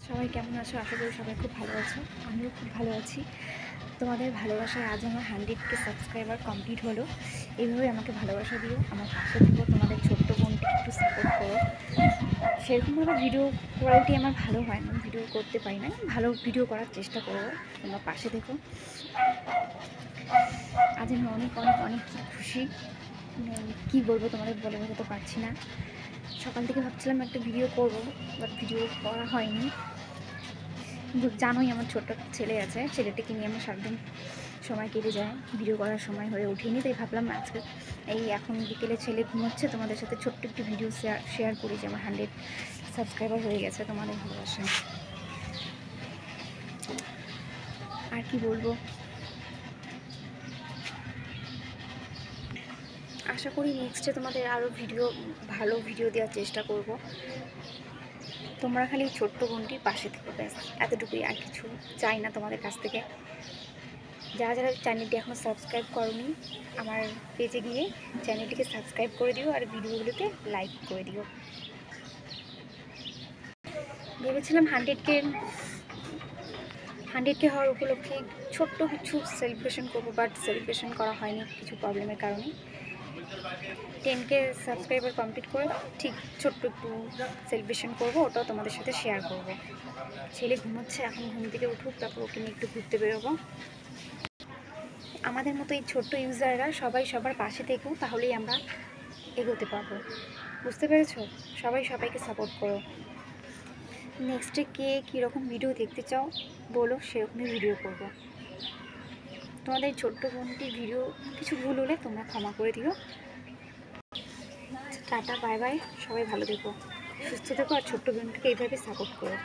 সবাই কেমন আছো? আশা করি সবাই খুব ভালো আছো। আমিও খুব ভালো আছি। তোমাদের ভালোবাসায় আজ আমার 100K সাবস্ক্রাইবার কমপ্লিট হলো। এইভাবে আমাকে ভালোবাসা দিও, আমার পাশে থেকো, তোমাদের ছোট্ট বোনটিকে একটু সাপোর্ট করো। সেরকমভাবে ভিডিও কোয়ালিটি আমার ভালো হয় না, ভিডিও করতে পারি না, ভালো ভিডিও করার চেষ্টা করবো। তোমরা পাশে থেকো। আজ আমি অনেক অনেক অনেক খুশি, কী বলবো তোমাদের বলে বোঝাতে পারছি না। সকাল থেকে ভাবছিলাম একটা ভিডিও করবো, বাট ভিডিও করা হয়নি। কিন্তু জানোই আমার ছোট্ট ছেলে আছে, ছেলেটিকে নিয়ে আমার সারাদিন সময় কেটে যায়, ভিডিও করার সময় হয়ে ওঠেনি। তাই ভাবলাম আজকে এখন বিকেলে ছেলে ঘুমোচ্ছে, তোমাদের সাথে ছোট্ট একটি ভিডিও শেয়ার করি যে আমার 100 সাবস্ক্রাইবার হয়ে গেছে তোমাদের ভালোবাসায়। আর কি বলবো, আশা করি নেক্সটে তোমাদের আরও ভালো ভিডিও দেওয়ার চেষ্টা করব। তোমরা খালি ছোট্ট বোনটির পাশে থেকে, ব্যাস এতটুকুই, আর কিছু চাই না তোমাদের কাছ থেকে। যারা যারা চ্যানেলটি এখনও সাবস্ক্রাইব করোনি, আমার পেজে গিয়ে চ্যানেলটিকে সাবস্ক্রাইব করে দিও আর ভিডিওগুলোতে লাইক করে দিও। ভেবেছিলাম 100K হওয়ার উপলক্ষে ছোট্ট কিছু সেলিব্রেশন করবো, বাট সেলিব্রেশন করা হয়নি কিছু প্রবলেমের কারণে। 10K সাবস্ক্রাইবার কমপ্লিট করে ঠিক ছোট্ট একটু সেলিব্রেশন করবো, ওটাও তোমাদের সাথে শেয়ার করব। ছেলে ঘুমোচ্ছে, এখন ঘুম থেকে উঠুক, তারপর ওকে নিয়ে একটু ঘুরতে বেরোবো। আমাদের মতো এই ছোট্ট ইউজাররা সবাই সবার পাশে থেকেও, তাহলেই আমরা এগোতে পারবো। বুঝতে পেরেছো? সবাই সবাইকে সাপোর্ট করো। নেক্সটে কে কীরকম ভিডিও দেখতে চাও বলো, সেরকমই ভিডিও করব। তোমাদের ছোট্ট বোনটির ভিডিও কিছু ভুল হলে তোমরা ক্ষমা করে দিও। টাটা, বাই বাই, সবাই ভালো থেকো, সুস্থ থেকো, আর ছোট্ট বোনটিকে এইভাবে সাপোর্ট করো।